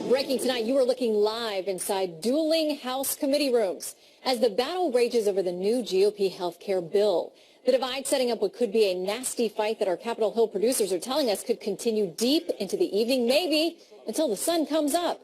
Breaking tonight, you are looking live inside dueling House committee rooms as the battle rages over the new GOP health care bill. The divide setting up what could be a nasty fight that our Capitol Hill producers are telling us could continue deep into the evening, maybe until the sun comes up.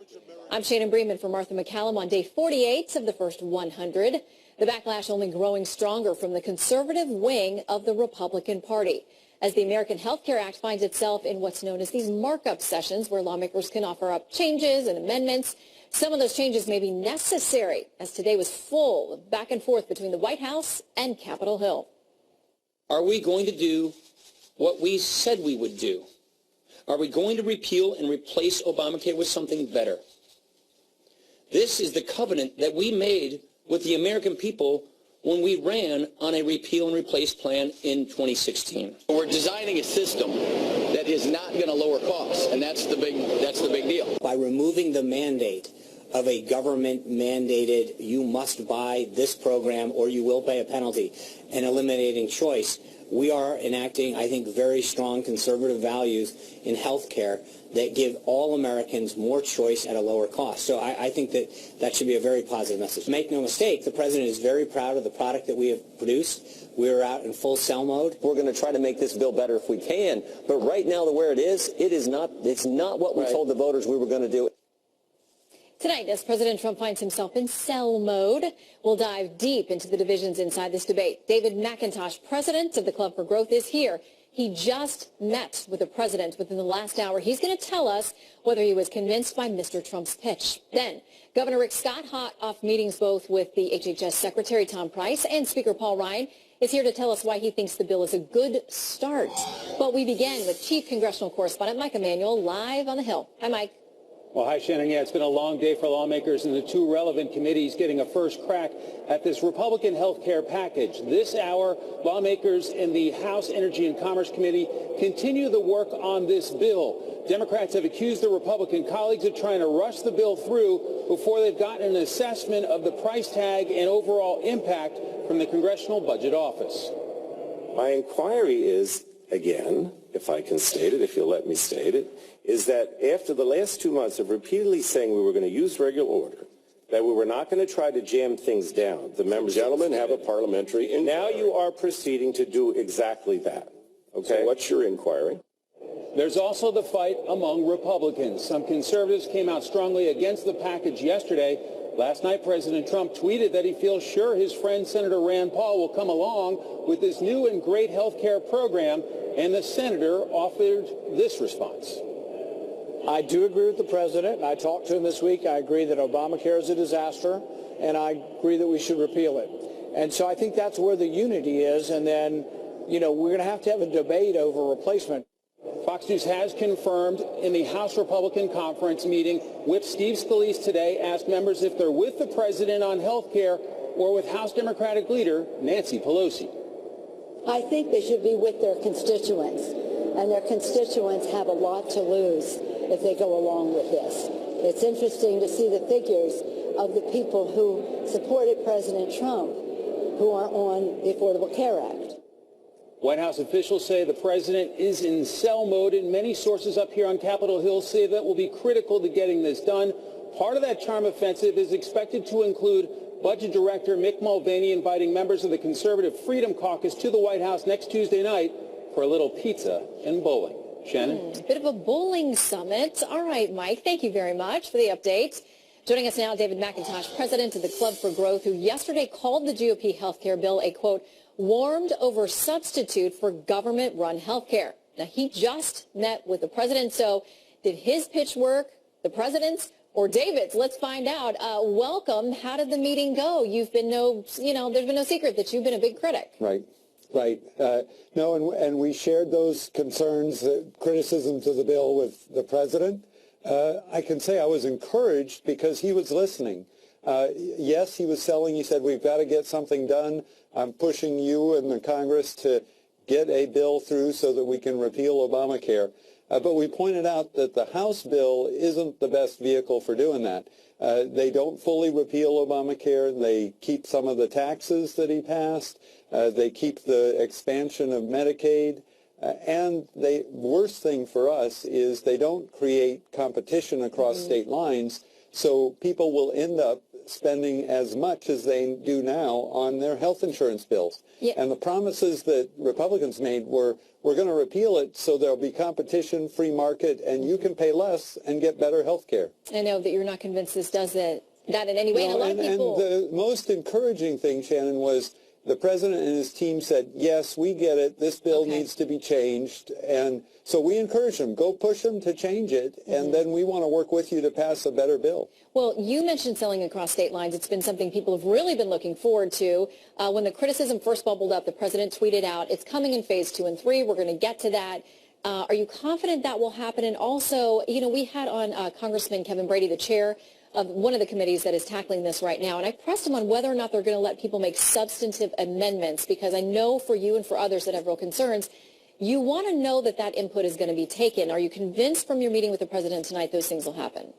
I'm Shannon Breman for Martha McCallum on day 48 of the first 100. The backlash only growing stronger from the conservative wing of the Republican Party, as the American Health Care Act finds itself in what's known as these markup sessions where lawmakers can offer up changes and amendments. Some of those changes may be necessary, as today was full of back and forth between the White House and Capitol Hill. Are we going to do what we said we would do? Are we going to repeal and replace Obamacare with something better? This is the covenant that we made with the American people when we ran on a repeal and replace plan in 2016. We're designing a system that is not going to lower costs, and that's the big deal. By removing the mandate of a government-mandated, you must buy this program or you will pay a penalty, and eliminating choice, we are enacting, I think, very strong conservative values in health care that give all Americans more choice at a lower cost. So I think that should be a very positive message. Make no mistake, the president is very proud of the product that we have produced. We are out in full sell mode. We're going to try to make this bill better if we can. But right now, where it is, it's not what we told the voters we were going to do. Tonight, as President Trump finds himself in sell mode, we'll dive deep into the divisions inside this debate. David McIntosh, president of the Club for Growth, is here. He just met with the president within the last hour. He's going to tell us whether he was convinced by Mr. Trump's pitch. Then, Governor Rick Scott, hot off meetings both with the HHS Secretary Tom Price and Speaker Paul Ryan, is here to tell us why he thinks the bill is a good start. But we begin with Chief Congressional Correspondent Mike Emanuel live on the Hill. Hi, Mike. Well, hi, Shannon. Yeah, it's been a long day for lawmakers and the two relevant committees getting a first crack at this Republican health care package. This hour, lawmakers in the House Energy and Commerce Committee continue the work on this bill. Democrats have accused their Republican colleagues of trying to rush the bill through before they've gotten an assessment of the price tag and overall impact from the Congressional Budget Office. My inquiry is, again, if I can state it, if you'll let me state it, is that after the last 2 months of repeatedly saying we were going to use regular order, that we were not going to try to jam things down, the members... Gentlemen have a parliamentary inquiry. Now you are proceeding to do exactly that. Okay? So what's your inquiry? There's also the fight among Republicans. Some conservatives came out strongly against the package yesterday. Last night, President Trump tweeted that he feels sure his friend Senator Rand Paul will come along with this new and great health care program, and the senator offered this response. I do agree with the president. I talked to him this week. I agree that Obamacare is a disaster, and I agree that we should repeal it. And so I think that's where the unity is, and then, we're going to have a debate over replacement. Fox News has confirmed in the House Republican Conference meeting, Whip Steve Scalise today asked members if they're with the president on health care or with House Democratic leader Nancy Pelosi. I think they should be with their constituents, and their constituents have a lot to lose if they go along with this. It's interesting to see the figures of the people who supported President Trump who are on the Affordable Care Act. White House officials say the president is in sell mode, and many sources up here on Capitol Hill say that will be critical to getting this done. Part of that charm offensive is expected to include Budget Director Mick Mulvaney inviting members of the Conservative Freedom Caucus to the White House next Tuesday night for a little pizza and bowling. Shannon? Bit of a bowling summit. All right, Mike, thank you very much for the update. Joining us now, David McIntosh, president of the Club for Growth, who yesterday called the GOP health care bill a, quote, warmed over substitute for government-run health care. Now, he just met with the president, so did his pitch work, the president's, or David's? Let's find out. Welcome. How did the meeting go? You've been there's been no secret that you've been a big critic. Right. And we shared those concerns, criticisms of the bill with the president. I can say I was encouraged because he was listening. Yes, he was selling. He said, we've got to get something done. I'm pushing you and the Congress to get a bill through so that we can repeal Obamacare. But we pointed out that the House bill isn't the best vehicle for doing that. They don't fully repeal Obamacare. They keep some of the taxes that he passed. They keep the expansion of Medicaid. And the worst thing for us is they don't create competition across state lines, so people will end up spending as much as they do now on their health insurance bills. Yeah. And the promises that Republicans made were, we're going to repeal it so there'll be competition, free market, and you can pay less and get better health care. I know that you're not convinced this does that in any way. No, and a lot of people... and the most encouraging thing, Shannon, was the president and his team said, yes, we get it. This bill needs to be changed. And so we encourage them, go push them to change it, and then we want to work with you to pass a better bill. Well, you mentioned selling across state lines. It's been something people have really been looking forward to. When the criticism first bubbled up, the president tweeted out, it's coming in phase 2 and 3. We're going to get to that. Are you confident that will happen? And also, you know, we had on Congressman Kevin Brady, the chair of one of the committees that is tackling this right now. And I pressed him on whether or not they're going to let people make substantive amendments, because I know for you and for others that have real concerns, you want to know that that input is going to be taken. Are you convinced from your meeting with the president tonight those things will happen?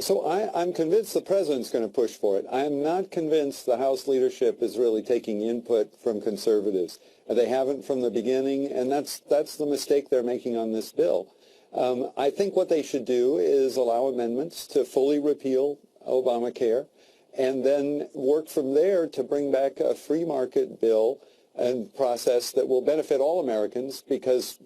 So I'm convinced the president's going to push for it. I am not convinced the House leadership is really taking input from conservatives. They haven't from the beginning, and that's the mistake they're making on this bill. I think what they should do is allow amendments to fully repeal Obamacare and then work from there to bring back a free market bill and process that will benefit all Americans, because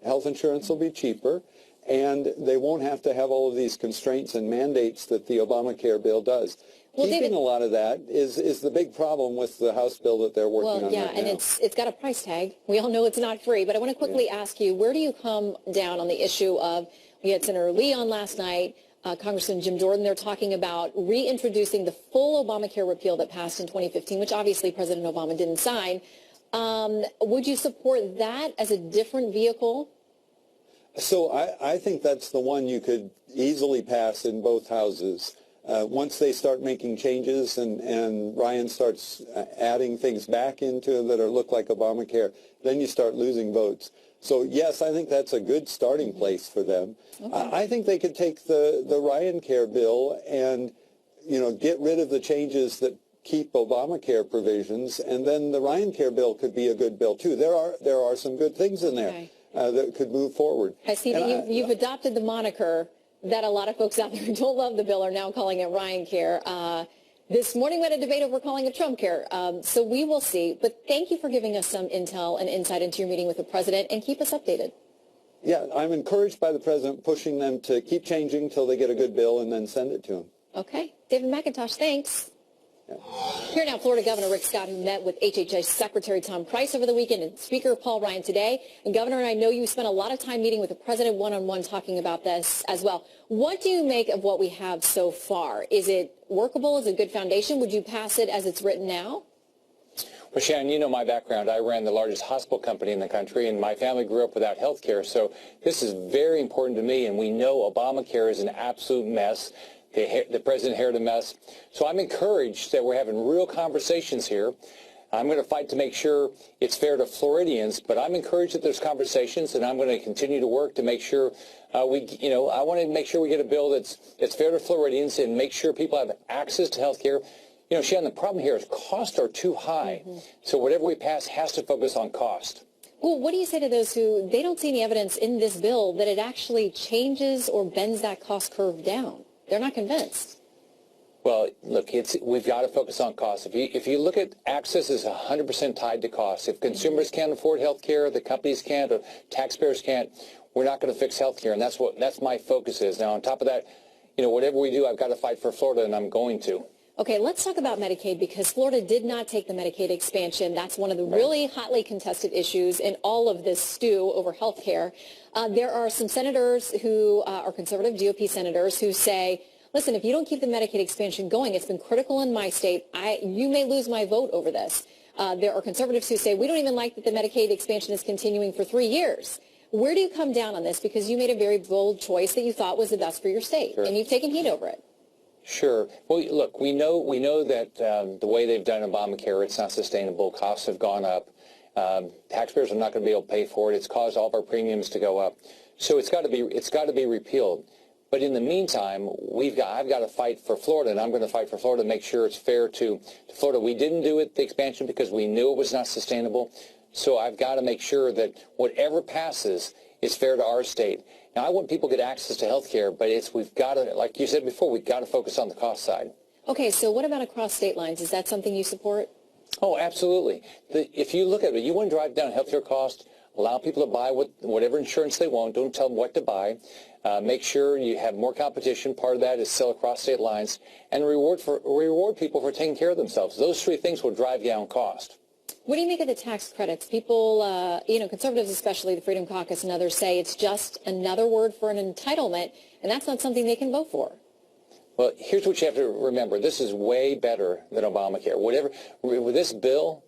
health insurance will be cheaper and they won't have to have all of these constraints and mandates that the Obamacare bill does. Well, Keeping David, a lot of that is the big problem with the House bill that they're working on right now. And it's got a price tag. We all know it's not free. But I want to quickly ask you, where do you come down on the issue of, we had Senator Lee on last night, Congressman Jim Jordan, they're talking about reintroducing the full Obamacare repeal that passed in 2015, which obviously President Obama didn't sign. Would you support that as a different vehicle? So I think that's the one you could easily pass in both houses. Once they start making changes and Ryan starts adding things back into that look like Obamacare, then you start losing votes. So yes, I think that's a good starting place for them. Okay. I think they could take the Ryan Care bill and, you know, get rid of the changes that keep Obamacare provisions, and then the Ryan Care bill could be a good bill too. There are some good things in there that could move forward. I see that you've adopted the moniker that a lot of folks out there who don't love the bill are now calling it Ryan Care. This morning we had a debate over calling it Trump Care. So we will see. But thank you for giving us some intel and insight into your meeting with the president, and keep us updated. Yeah, I'm encouraged by the president pushing them to keep changing till they get a good bill and then send it to him. Okay. David McIntosh, thanks. Yeah. Here now, Florida Governor Rick Scott, who met with HHS Secretary Tom Price over the weekend and Speaker Paul Ryan today. And Governor, and I know you spent a lot of time meeting with the president one-on-one talking about this as well. What do you make of what we have so far? Is it workable? Is it a good foundation? Would you pass it as it's written now? Well, Shannon, you know my background. I ran the largest hospital company in the country, and my family grew up without health care. So this is very important to me, and we know Obamacare is an absolute mess. The president inherited a mess. So I'm encouraged that we're having real conversations here. I'm going to fight to make sure it's fair to Floridians, but I'm encouraged that there's conversations, and I'm going to continue to work to make sure I want to make sure we get a bill that's fair to Floridians and make sure people have access to health care. You know, Shannon, the problem here is costs are too high. So whatever we pass has to focus on cost. Well, what do you say to those who, they don't see any evidence in this bill that it actually changes or bends that cost curve down? They're not convinced. Well, look, we've got to focus on cost. If you look at access is 100% tied to cost. If consumers can't afford health care, the companies can't, or taxpayers can't, we're not going to fix health care. And that's my focus is. Now, on top of that, you know, whatever we do, I've got to fight for Florida, and I'm going to. Okay, let's talk about Medicaid, because Florida did not take the Medicaid expansion. That's one of the really hotly contested issues in all of this stew over health care. There are some senators who are conservative GOP senators who say, listen, if you don't keep the Medicaid expansion going, it's been critical in my state. You may lose my vote over this. There are conservatives who say, we don't even like that the Medicaid expansion is continuing for 3 years. Where do you come down on this? Because you made a very bold choice that you thought was the best for your state, and you've taken heat over it. Sure. Well, look, we know that the way they've done Obamacare, it's not sustainable. Costs have gone up. Taxpayers are not going to be able to pay for it. It's caused all of our premiums to go up. So it's got to be repealed. But in the meantime, I've got to fight for Florida, and I'm going to fight for Florida to make sure it's fair to Florida. We didn't do it, the expansion, because we knew it was not sustainable. So I've got to make sure that whatever passes is fair to our state. Now, I want people to get access to health care, but we've got to, like you said before, we've got to focus on the cost side. Okay, so what about across state lines? Is that something you support? Oh, absolutely. If you look at it, you want to drive down healthcare costs, allow people to buy whatever insurance they want. Don't tell them what to buy. Make sure you have more competition. Part of that is sell across state lines, and reward people for taking care of themselves. Those three things will drive down cost. What do you make of the tax credits? People, conservatives especially, the Freedom Caucus and others say it's just another word for an entitlement, and that's not something they can vote for. Well, here's what you have to remember. This is way better than Obamacare. With this bill,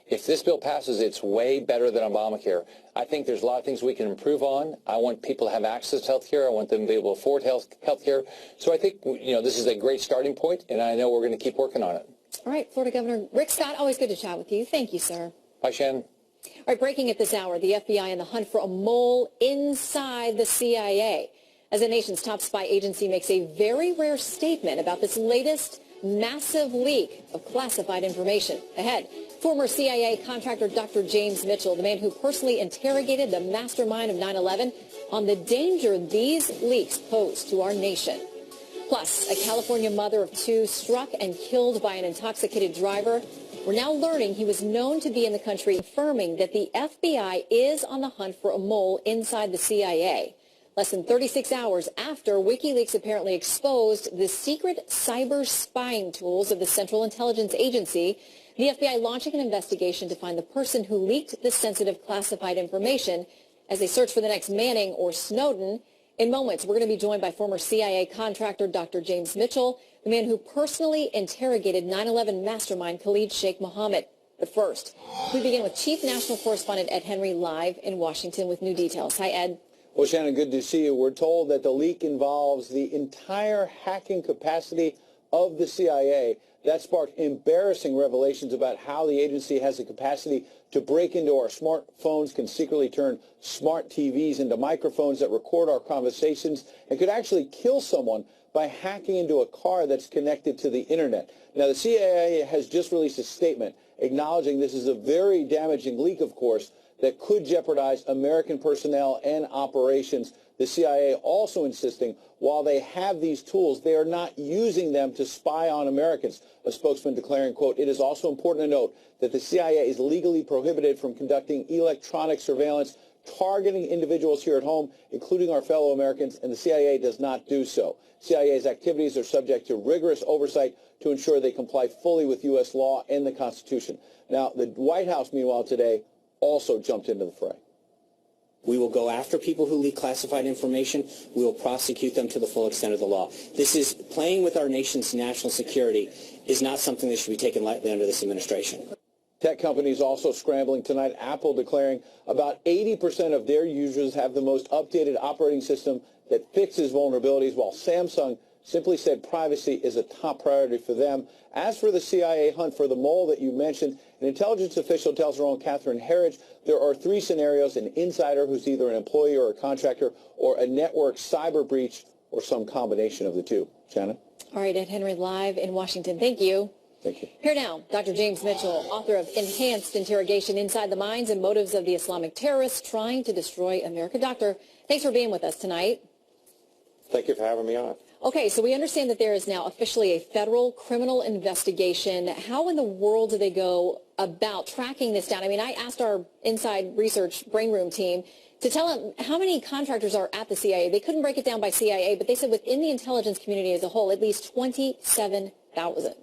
if this bill passes, it's way better than Obamacare. I think there's a lot of things we can improve on. I want people to have access to health care. I want them to be able to afford health care. So I think, this is a great starting point, and I know we're going to keep working on it. All right, Florida Governor Rick Scott, always good to chat with you. Thank you, sir. Bye, Shannon. All right, breaking at this hour, the FBI in the hunt for a mole inside the CIA. As the nation's top spy agency makes a very rare statement about this latest massive leak of classified information. Ahead, former CIA contractor Dr. James Mitchell, the man who personally interrogated the mastermind of 9/11, on the danger these leaks pose to our nation. Plus, a California mother of two struck and killed by an intoxicated driver. We're now learning he was known to be in the country, confirming that the FBI is on the hunt for a mole inside the CIA. Less than 36 hours after WikiLeaks apparently exposed the secret cyber spying tools of the Central Intelligence Agency, the FBI launching an investigation to find the person who leaked the sensitive classified information as they search for the next Manning or Snowden. In moments, we're going to be joined by former CIA contractor Dr. James Mitchell, the man who personally interrogated 9/11 mastermind Khalid Sheikh Mohammed. But first, we begin with Chief National Correspondent Ed Henry live in Washington with new details. Hi, Ed. Well, Shannon, good to see you. We're told that the leak involves the entire hacking capacity of the CIA. That sparked embarrassing revelations about how the agency has the capacity to break into our smartphones, can secretly turn smart TVs into microphones that record our conversations, and could actually kill someone by hacking into a car that's connected to the internet. Now, the CIA has just released a statement acknowledging this is a very damaging leak, of course, that could jeopardize American personnel and operations. The CIA also insisting while they have these tools, they are not using them to spy on Americans. A spokesman declaring, quote, "It is also important to note that the CIA is legally prohibited from conducting electronic surveillance targeting individuals here at home, including our fellow Americans, and the CIA does not do so. CIA's activities are subject to rigorous oversight to ensure they comply fully with U.S. law and the Constitution." Now, the White House, meanwhile, today also jumped into the fray. We will go after people who leak classified information. We will prosecute them to the full extent of the law. This is playing with our nation's national security is not something that should be taken lightly under this administration. Tech companies also scrambling tonight. Apple declaring about 80% of their users have the most updated operating system that fixes vulnerabilities, while Samsung simply said privacy is a top priority for them. As for the CIA hunt for the mole that you mentioned, an intelligence official tells our own Catherine Herridge there are three scenarios: an insider who's either an employee or a contractor, or a network cyber breach, or some combination of the two. Shannon? All right, Ed Henry live in Washington. Thank you. Thank you. Here now, Dr. James Mitchell, author of Enhanced Interrogation: Inside the Minds and Motives of the Islamic Terrorists Trying to Destroy America. Doctor, thanks for being with us tonight. Thank you for having me on. Okay, so we understand that there is now officially a federal criminal investigation. How in the world do they go about tracking this down? I mean, I asked our inside research brain room team to tell them how many contractors are at the CIA. They couldn't break it down by CIA, but they said within the intelligence community as a whole, at least 27,000.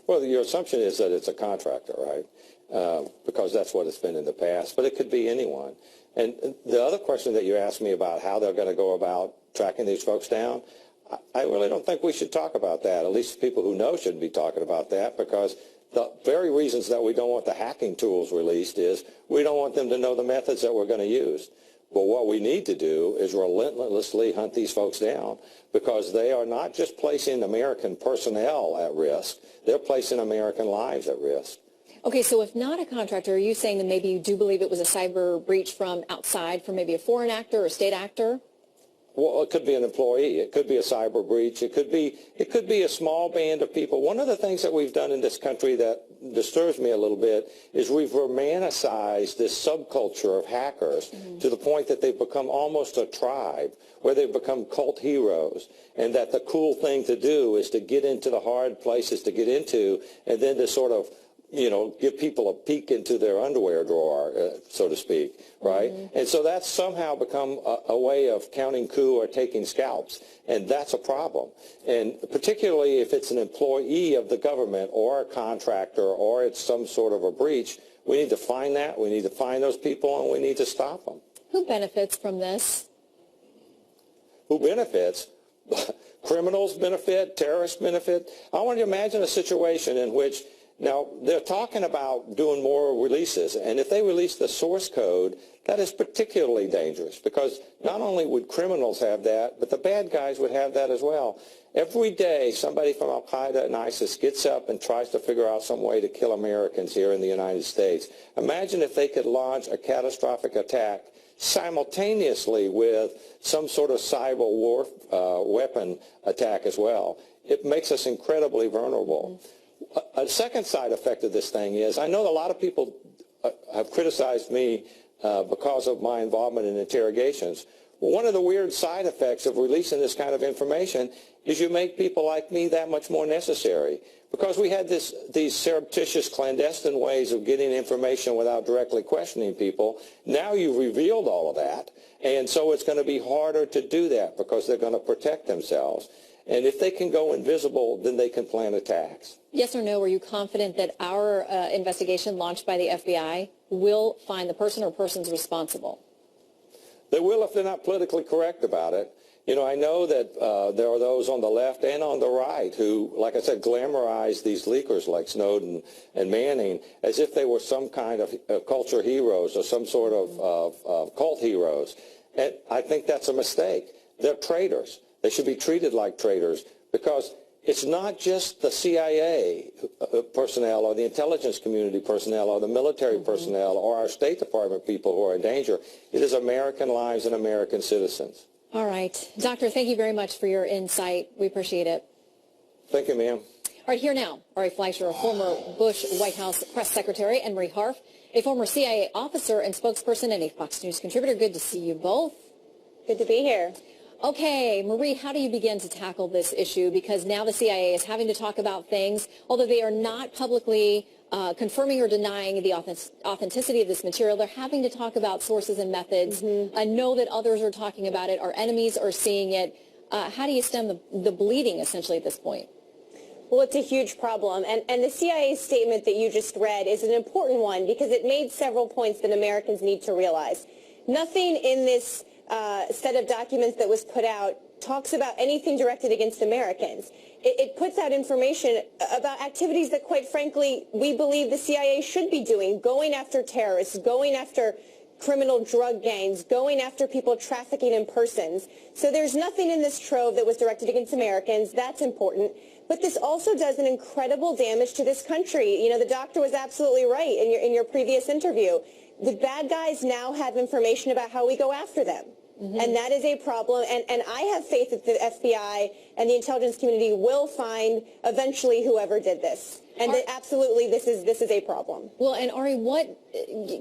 Well, your assumption is that it's a contractor, right? Because that's what it's been in the past, but it could be anyone. And the other question that you asked me about how they're going to go about tracking these folks down, I really don't think we should talk about that. At least people who know shouldn't be talking about that, because the very reasons that we don't want the hacking tools released is we don't want them to know the methods that we're going to use. But what we need to do is relentlessly hunt these folks down, because they are not just placing American personnel at risk, they're placing American lives at risk. Okay, so if not a contractor, are you saying that maybe you do believe it was a cyber breach from outside, from maybe a foreign actor or a state actor? Well, it could be an employee. It could be a cyber breach. It could be a small band of people. One of the things that we've done in this country that disturbs me a little bit is we've romanticized this subculture of hackers to the point that they've become almost a tribe, where they've become cult heroes, and that the cool thing to do is to get into the hard places to get into, and then to sort of, you know, give people a peek into their underwear drawer, so to speak, right? And so that's somehow become a way of counting coup or taking scalps, and that's a problem. And particularly if it's an employee of the government or a contractor or it's some sort of a breach, we need to find that, we need to find those people, and we need to stop them. Who benefits from this? Who benefits? Criminals benefit, terrorists benefit. I want you to imagine a situation in which, now, they're talking about doing more releases, and if they release the source code, that is particularly dangerous, because not only would criminals have that, but the bad guys would have that as well. Every day, somebody from Al-Qaeda and ISIS gets up and tries to figure out some way to kill Americans here in the United States. Imagine if they could launch a catastrophic attack simultaneously with some sort of cyber war weapon attack as well. It makes us incredibly vulnerable. A second side effect of this thing is, I know a lot of people have criticized me because of my involvement in interrogations. Well, one of the weird side effects of releasing this kind of information is you make people like me that much more necessary. Because we had these surreptitious, clandestine ways of getting information without directly questioning people. Now you've revealed all of that, and so it's going to be harder to do that because they're going to protect themselves. And if they can go invisible, then they can plan attacks. Yes or no, are you confident that our investigation launched by the FBI will find the person or persons responsible? They will if they're not politically correct about it. You know, I know that there are those on the left and on the right who, like I said, glamorize these leakers like Snowden and Manning as if they were some kind of culture heroes or some sort of cult heroes. And I think that's a mistake. They're traitors. They should be treated like traitors, because it's not just the CIA personnel or the intelligence community personnel or the military personnel or our State Department people who are in danger. It is American lives and American citizens. All right. Doctor, thank you very much for your insight. We appreciate it. Thank you, ma'am. All right, here now, Ari Fleischer, a former Bush White House press secretary, and Marie Harf, a former CIA officer and spokesperson and a Fox News contributor. Good to see you both. Good to be here. Okay, Marie, how do you begin to tackle this issue? Because now the CIA is having to talk about things, although they are not publicly confirming or denying the authenticity of this material. They're having to talk about sources and methods. I know that others are talking about it. Our enemies are seeing it. How do you stem the bleeding, essentially, at this point? Well, it's a huge problem. And the CIA statement that you just read is an important one because it made several points that Americans need to realize. Nothing in this set of documents that was put out talks about anything directed against Americans. It puts out information about activities that, quite frankly, we believe the CIA should be doing, going after terrorists, going after criminal drug gangs, going after people trafficking in persons. So there's nothing in this trove that was directed against Americans. That's important. But this also does an incredible damage to this country. You know, the doctor was absolutely right in your previous interview. The bad guys now have information about how we go after them. And that is a problem. And I have faith that the FBI and the intelligence community will find eventually whoever did this. And that absolutely this is a problem. Well, and Ari, what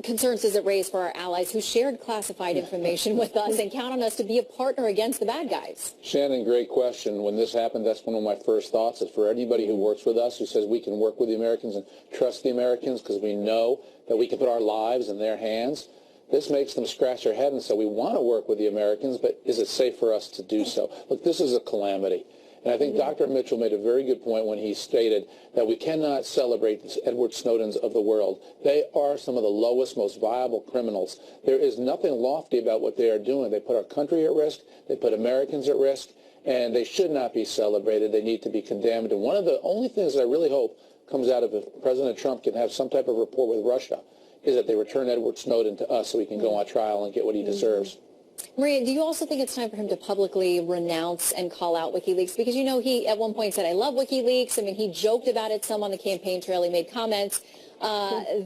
concerns does it raise for our allies who shared classified information with us and count on us to be a partner against the bad guys? Shannon, great question. When this happened, that's one of my first thoughts is for anybody who works with us, who says we can work with the Americans and trust the Americans because we know that we can put our lives in their hands. This makes them scratch their head and say, we want to work with the Americans, but is it safe for us to do so? Look, this is a calamity. And I think Dr. Mitchell made a very good point when he stated that we cannot celebrate the Edward Snowdens of the world. They are some of the lowest, most viable criminals. There is nothing lofty about what they are doing. They put our country at risk. They put Americans at risk. And they should not be celebrated. They need to be condemned. And one of the only things that I really hope comes out of if President Trump can have some type of rapport with Russia is that they return Edward Snowden to us so he can go on trial and get what he deserves. Maria, do you also think it's time for him to publicly renounce and call out WikiLeaks? Because, you know, he at one point said, I love WikiLeaks. I mean, he joked about it some on the campaign trail. He made comments.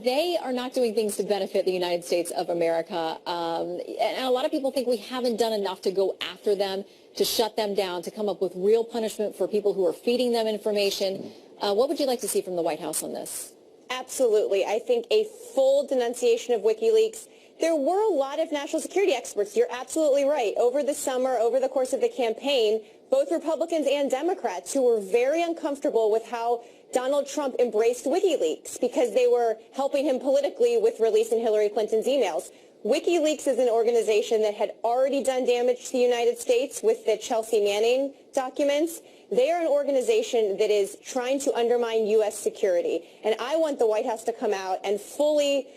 They are not doing things to benefit the United States of America. And a lot of people think we haven't done enough to go after them, to shut them down, to come up with real punishment for people who are feeding them information. What would you like to see from the White House on this? Absolutely. I think a full denunciation of WikiLeaks. There were a lot of national security experts. You're absolutely right. Over the summer, over the course of the campaign, both Republicans and Democrats who were very uncomfortable with how Donald Trump embraced WikiLeaks because they were helping him politically with releasing Hillary Clinton's emails. WikiLeaks is an organization that had already done damage to the United States with the Chelsea Manning documents. They are an organization that is trying to undermine U.S. security. And I want the White House to come out and fully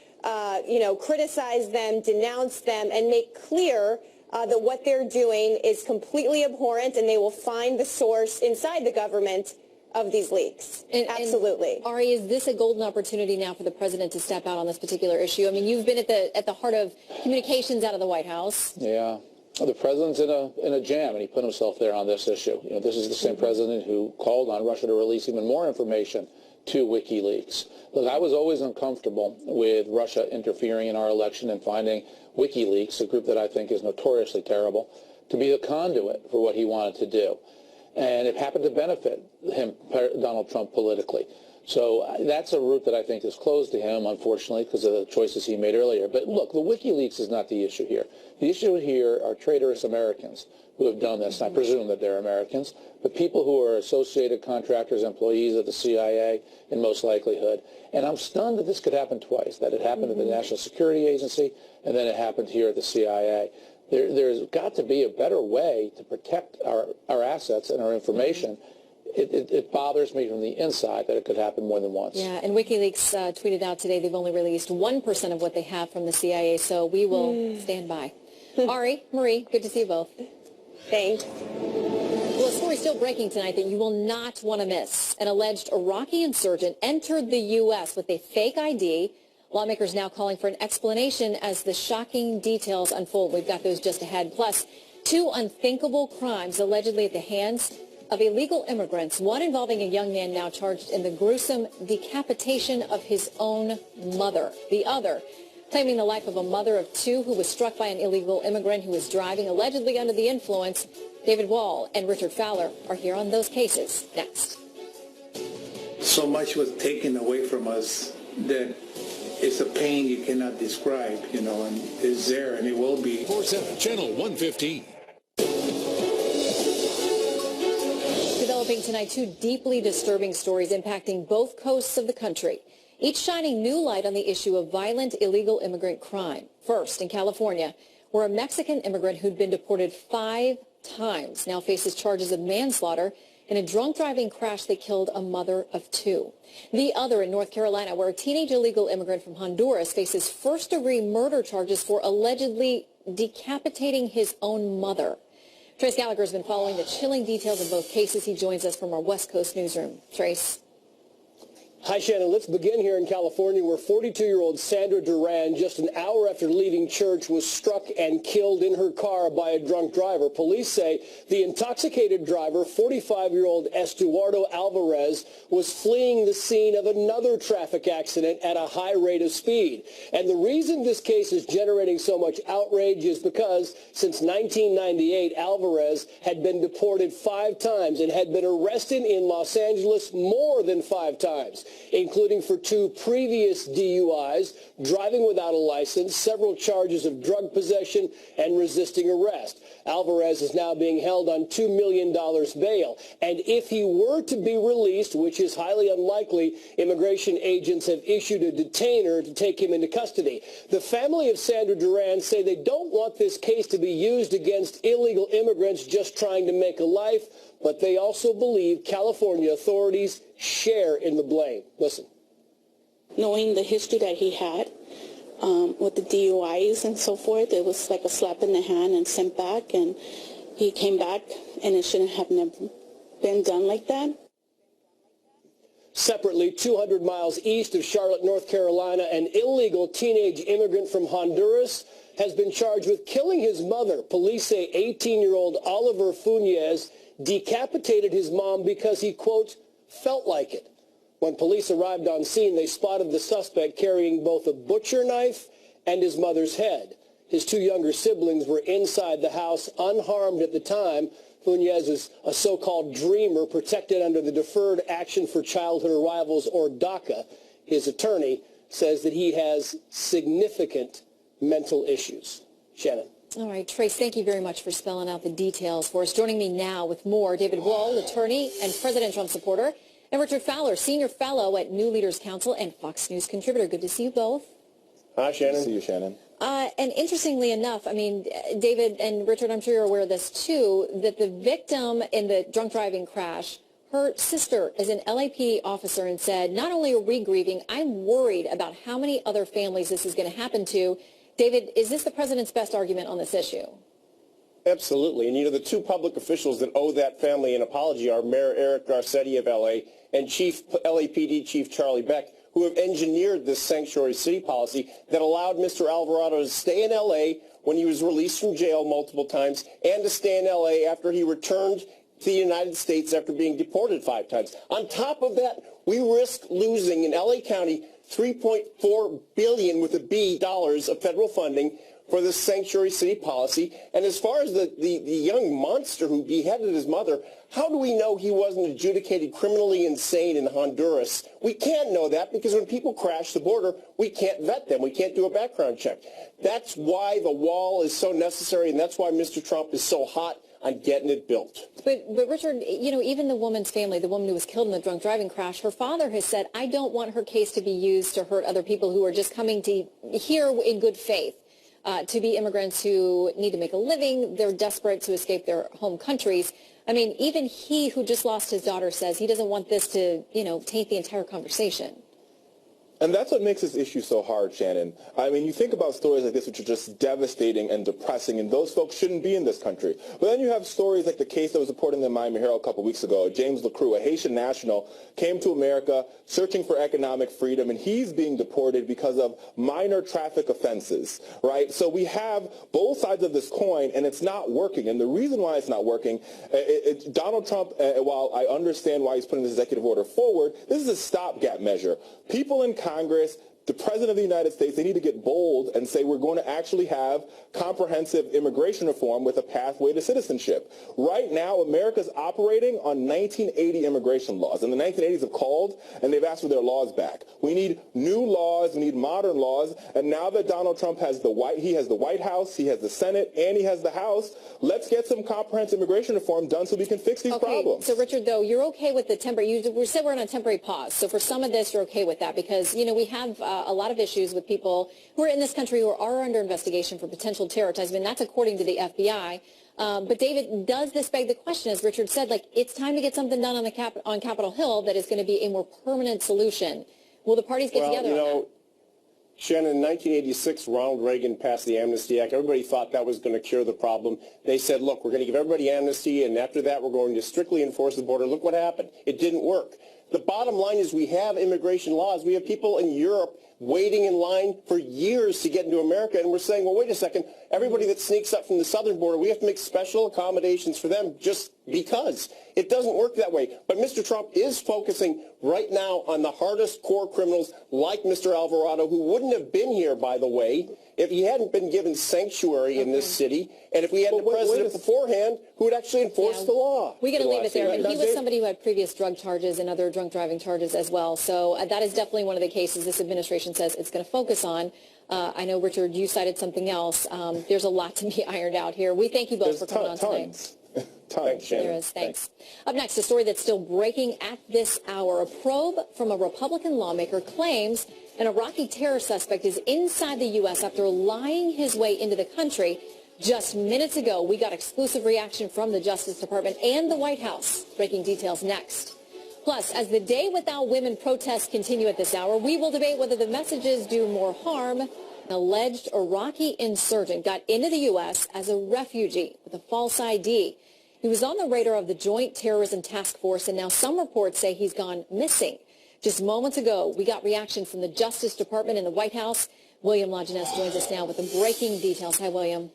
criticize them, denounce them, and make clear that what they're doing is completely abhorrent, and they will find the source inside the government of these leaks. Absolutely. And Ari, is this a golden opportunity now for the president to step out on this particular issue? I mean, you've been at the heart of communications out of the White House. Yeah. Well, the president's in a jam, and he put himself there on this issue. You know, this is the same president who called on Russia to release even more information to WikiLeaks. Look, I was always uncomfortable with Russia interfering in our election and finding WikiLeaks, a group that I think is notoriously terrible, to be the conduit for what he wanted to do. And it happened to benefit him, Donald Trump, politically. So that's a route that I think is closed to him, unfortunately, because of the choices he made earlier. But look, the WikiLeaks is not the issue here. The issue here are traitorous Americans who have done this. I presume that they're Americans, but people who are associated contractors, employees of the CIA, in most likelihood. And I'm stunned that this could happen twice, that it happened at the National Security Agency, and then it happened here at the CIA. There's got to be a better way to protect our assets and our information. It bothers me from the inside that it could happen more than once. Yeah, and WikiLeaks tweeted out today they've only released 1% of what they have from the CIA, so we will stand by. Ari, Marie, good to see you both. Thanks. Well, a story still breaking tonight that you will not want to miss. An alleged Iraqi insurgent entered the U.S. with a fake ID. Lawmakers now calling for an explanation as the shocking details unfold. We've got those just ahead. Plus, 2 unthinkable crimes allegedly at the hands of illegal immigrants, one involving a young man now charged in the gruesome decapitation of his own mother. The other claiming the life of a mother of 2 who was struck by an illegal immigrant who was driving allegedly under the influence. David Wall and Richard Fowler are here on those cases next. So much was taken away from us that it's a pain you cannot describe, and it's there and it will be. 4/7, Channel 115. Developing tonight, 2 deeply disturbing stories impacting both coasts of the country, each shining new light on the issue of violent illegal immigrant crime. First, in California, where a Mexican immigrant who'd been deported 5 times now faces charges of manslaughter in a drunk driving crash that killed a mother of 2. The other in North Carolina, where a teenage illegal immigrant from Honduras faces first-degree murder charges for allegedly decapitating his own mother. Trace Gallagher has been following the chilling details of both cases. He joins us from our West Coast newsroom. Trace. Hi, Shannon. Let's begin here in California, where 42-year-old Sandra Duran, just an hour after leaving church, was struck and killed in her car by a drunk driver. Police say the intoxicated driver, 45-year-old Estuardo Alvarez, was fleeing the scene of another traffic accident at a high rate of speed. And the reason this case is generating so much outrage is because since 1998, Alvarez had been deported 5 times and had been arrested in Los Angeles more than 5 times. Including for 2 previous DUIs, driving without a license, several charges of drug possession, and resisting arrest. Alvarez is now being held on $2 million bail. And if he were to be released, which is highly unlikely, immigration agents have issued a detainer to take him into custody. The family of Sandra Duran say they don't want this case to be used against illegal immigrants just trying to make a life, but they also believe California authorities share in the blame. Listen. Knowing the history that he had with the DUIs and so forth, it was like a slap in the hand and sent back, and he came back, and it shouldn't have never been done like that. Separately, 200 miles east of Charlotte, North Carolina, an illegal teenage immigrant from Honduras has been charged with killing his mother. Police say 18-year-old Oliver Funes decapitated his mom because he, quote, felt like it. When police arrived on scene, they spotted the suspect carrying both a butcher knife and his mother's head. His two younger siblings were inside the house unharmed at the time. Funes is a so-called dreamer protected under the Deferred Action for Childhood Arrivals, or DACA. His attorney says that he has significant mental issues. Shannon. All right, Trace, thank you very much for spelling out the details for us. Joining me now with more, David Wall, attorney and President Trump supporter, and Richard Fowler, senior fellow at New Leaders Council and Fox News contributor. Good to see you both. Hi, Shannon. Good to see you, Shannon. And interestingly enough, I mean, David and Richard, I'm sure you're aware of this too, that the victim in the drunk driving crash, her sister is an LAPD officer and said, not only are we grieving, I'm worried about how many other families this is going to happen to. David, is this the president's best argument on this issue? Absolutely. And, you know, the two public officials that owe that family an apology are Mayor Eric Garcetti of L.A. and LAPD Chief Charlie Beck, who have engineered this sanctuary city policy that allowed Mr. Alvarado to stay in L.A. when he was released from jail multiple times and to stay in L.A. after he returned to the United States after being deported 5 times. On top of that, we risk losing in L.A. County $3.4 billion with a B dollars of federal funding for this sanctuary city policy. And as far as the young monster who beheaded his mother, how do we know he wasn't adjudicated criminally insane in Honduras? We can't know that because when people crash the border, we can't vet them. We can't do a background check. That's why the wall is so necessary, and that's why Mr. Trump is so hot on getting it built. But Richard, you know, even the woman's family, the woman who was killed in the drunk driving crash, her father has said, I don't want her case to be used to hurt other people who are just coming to here in good faith. To be immigrants who need to make a living. They're desperate to escape their home countries. I mean, even he who just lost his daughter says he doesn't want this to, you know, taint the entire conversation. And that's what makes this issue so hard, Shannon. I mean, you think about stories like this, which are just devastating and depressing, and those folks shouldn't be in this country. But then you have stories like the case that was reported in the Miami Herald a couple weeks ago. James LaCrue, a Haitian national, came to America searching for economic freedom, and he's being deported because of minor traffic offenses, right? So we have both sides of this coin, and it's not working. And the reason why it's not working, Donald Trump, while I understand why he's putting this executive order forward, this is a stopgap measure. People in Congress, the President of the United States, they need to get bold and say we're going to actually have comprehensive immigration reform with a pathway to citizenship. Right now, America's operating on 1980 immigration laws, and the 1980s have called, and they've asked for their laws back. We need new laws, we need modern laws, and now that Donald Trump has the White House, he has the Senate, and he has the House, let's get some comprehensive immigration reform done so we can fix these problems. So, Richard, though, you're okay with the temporary, we said we're on a temporary pause, so for some of this, you're okay with that, because, you know, we have a lot of issues with people who are in this country who are under investigation for potential terrorism, and that's according to the FBI. But David, does this beg the question, as Richard said, like it's time to get something done on Capitol Hill that is going to be a more permanent solution? Will the parties get together on that? Shannon, in 1986, Ronald Reagan passed the Amnesty Act. Everybody thought that was going to cure the problem. They said, look, we're going to give everybody amnesty, and after that, we're going to strictly enforce the border. Look what happened. It didn't work. The bottom line is we have immigration laws. We have people in Europe waiting in line for years to get into America, and we're saying, well, wait a second, everybody that sneaks up from the southern border, we have to make special accommodations for them just because. It doesn't work that way. But Mr. Trump is focusing right now on the hardest core criminals like Mr. Alvarado, who wouldn't have been here, by the way, if he hadn't been given sanctuary in this city, and if we had the president beforehand who would actually enforce the law. We got to leave it there. But he was somebody who had previous drug charges and other drunk driving charges as well. So that is definitely one of the cases this administration says it's going to focus on. I know, Richard, you cited something else. There's a lot to be ironed out here. We thank you both for coming on tonight. Thanks, Shannon. There is. Thanks. Up next, a story that's still breaking at this hour. A probe from a Republican lawmaker claims an Iraqi terror suspect is inside the U.S. after lying his way into the country. Just minutes ago, we got exclusive reaction from the Justice Department and the White House. Breaking details next. Plus, as the Day Without Women protests continue at this hour, we will debate whether the messages do more harm. An alleged Iraqi insurgent got into the U.S. as a refugee with a false ID. He was on the radar of the Joint Terrorism Task Force, and now some reports say he's gone missing. Just moments ago, we got reaction from the Justice Department and the White House. William Lajeunesse joins us now with the breaking details. Hi, William.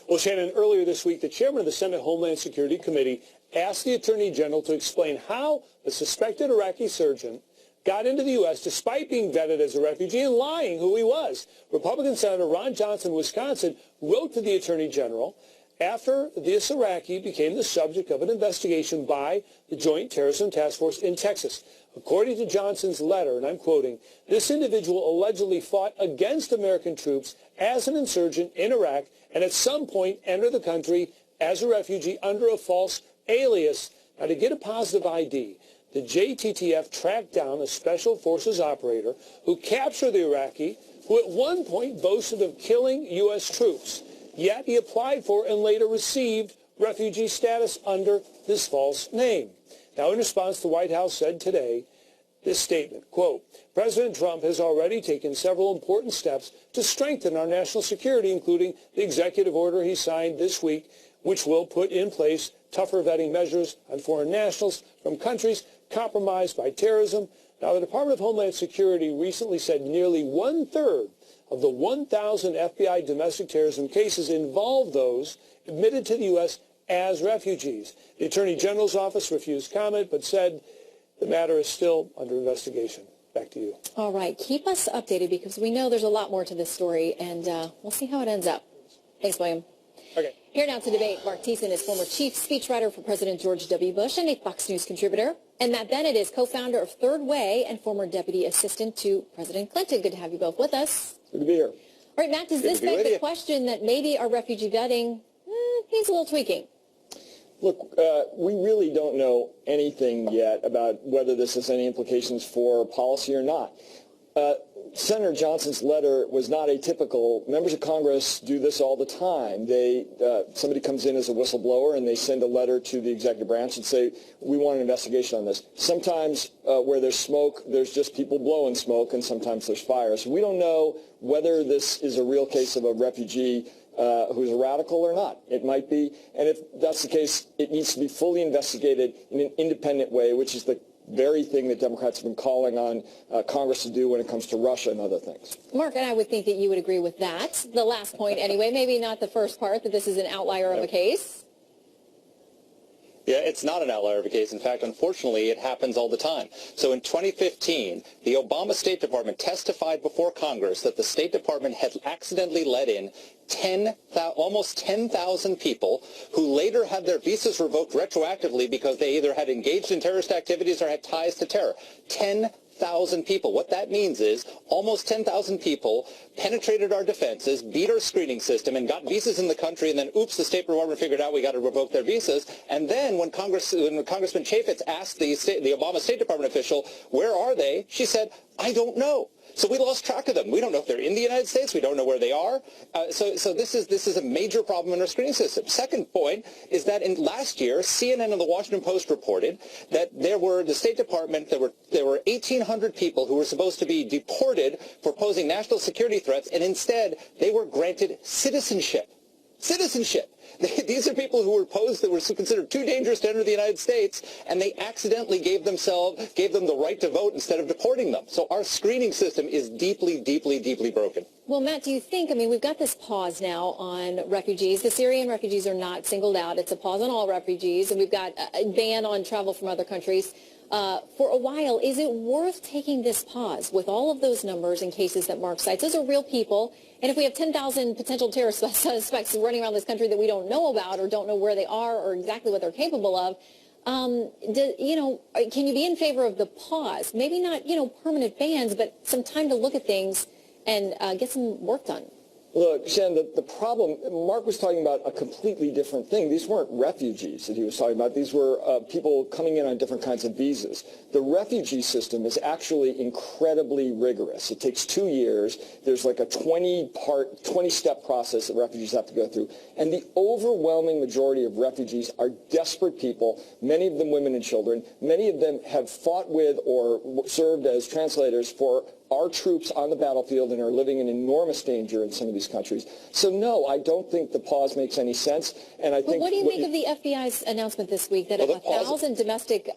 Well, Shannon, earlier this week, the chairman of the Senate Homeland Security Committee asked the Attorney General to explain how the suspected Iraqi surgeon got into the U.S. despite being vetted as a refugee and lying who he was. Republican Senator Ron Johnson, Wisconsin, wrote to the Attorney General after this Iraqi became the subject of an investigation by the Joint Terrorism Task Force in Texas. According to Johnson's letter, and I'm quoting, this individual allegedly fought against American troops as an insurgent in Iraq and at some point entered the country as a refugee under a false alias. Now, to get a positive ID, the JTTF tracked down a special forces operator who captured the Iraqi, who at one point boasted of killing U.S. troops. Yet he applied for and later received refugee status under this false name. Now, in response, the White House said today this statement, quote, President Trump has already taken several important steps to strengthen our national security, including the executive order he signed this week, which will put in place tougher vetting measures on foreign nationals from countries compromised by terrorism. Now, the Department of Homeland Security recently said nearly one-third of the 1,000 FBI domestic terrorism cases involve those admitted to the U.S. as refugees. The Attorney General's office refused comment, but said the matter is still under investigation. Back to you. All right. Keep us updated because we know there's a lot more to this story, and we'll see how it ends up. Thanks, William. Okay. Here now to debate. Mark Thiessen is former chief speechwriter for President George W. Bush and a Fox News contributor. And Matt Bennett is co-founder of Third Way and former deputy assistant to President Clinton. Good to have you both with us. Good to be here. All right, Matt, does this beg the question that maybe our refugee vetting needs a little tweaking? Look, we really don't know anything yet about whether this has any implications for policy or not. Senator Johnson's letter was not atypical. Members of Congress do this all the time. Somebody comes in as a whistleblower and they send a letter to the executive branch and say, we want an investigation on this. Sometimes where there's smoke, there's just people blowing smoke, and sometimes there's fire. So we don't know whether this is a real case of a refugee who's a radical or not. It might be, and if that's the case, it needs to be fully investigated in an independent way, which is the very thing that Democrats have been calling on Congress to do when it comes to Russia and other things. Mark, and I would think that you would agree with that. The last point anyway, maybe not the first part, that this is an outlier of a case. Yeah, it's not an outlier of a case. In fact, unfortunately, it happens all the time. So in 2015, the Obama State Department testified before Congress that the State Department had accidentally let in almost 10,000 people who later had their visas revoked retroactively because they either had engaged in terrorist activities or had ties to terror. 10,000 people. What that means is almost 10,000 people penetrated our defenses, beat our screening system, and got visas in the country, and then, oops, the State Department figured out we got to revoke their visas. And then when Congressman Chaffetz asked the Obama State Department official, where are they? She said, I don't know. So we lost track of them. We don't know if they're in the United States. We don't know where they are. So this is a major problem in our screening system. Second point is that last year, CNN and the Washington Post reported that there were 1,800 people who were supposed to be deported for posing national security threats, and instead they were granted citizenship. Citizenship. These are people who were considered too dangerous to enter the United States, and they accidentally gave them the right to vote instead of deporting them. So our screening system is deeply, deeply, deeply broken. Well, Matt, do you think, we've got this pause now on refugees. The Syrian refugees are not singled out. It's a pause on all refugees, and we've got a ban on travel from other countries. For a while, is it worth taking this pause with all of those numbers and cases that Mark cites? Those are real people. And if we have 10,000 potential terrorist suspects running around this country that we don't know about or don't know where they are or exactly what they're capable of, can you be in favor of the pause? Maybe not, permanent bans, but some time to look at things and get some work done. Look, Shannon, the problem, Mark was talking about a completely different thing. These weren't refugees that he was talking about. These were people coming in on different kinds of visas. The refugee system is actually incredibly rigorous. It takes 2 years. There's like a 20-step process that refugees have to go through. And the overwhelming majority of refugees are desperate people, many of them women and children. Many of them have fought with or served as translators for our troops on the battlefield and are living in enormous danger in some of these countries. So no, I don't think the pause makes any sense. And I think. What do you make of the FBI's announcement this week that 1,000 domestic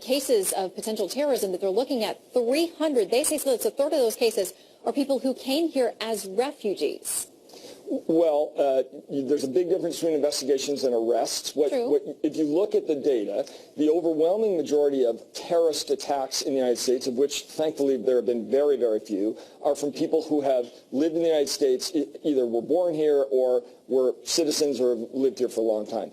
cases of potential terrorism that they're looking at, 300, they say so it's a third of those cases are people who came here as refugees? Well, there's a big difference between investigations and arrests. If you look at the data, the overwhelming majority of terrorist attacks in the United States, of which thankfully there have been very, very few, are from people who have lived in the United States, either were born here or were citizens or have lived here for a long time.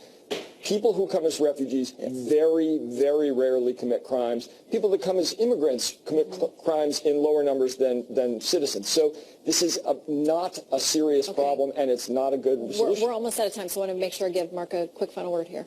People who come as refugees very, very rarely commit crimes. People that come as immigrants commit crimes in lower numbers than citizens. So this is not a serious problem, and it's not a good solution. We're almost out of time, so I want to make sure I give Mark a quick final word here.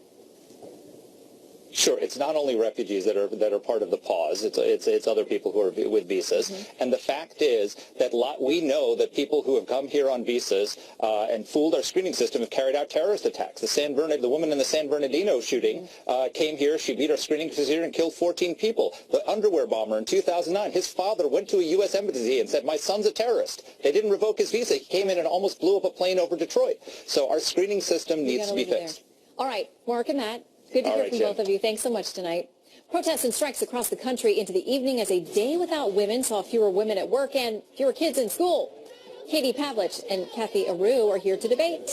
Sure, it's not only refugees that are part of the pause. It's other people who are with visas, and the fact is that we know that people who have come here on visas and fooled our screening system have carried out terrorist attacks. The woman in the San Bernardino shooting came here. She beat our screening procedure and killed 14 people. The underwear bomber in 2009, his father went to a U.S. embassy and said, "My son's a terrorist." They didn't revoke his visa. He came in and almost blew up a plane over Detroit. So our screening system needs to be fixed. All right, Mark and Matt. Good to hear from both of you. Thanks so much tonight. Protests and strikes across the country into the evening as a day without women saw fewer women at work and fewer kids in school. Katie Pavlich and Kathy Aru are here to debate.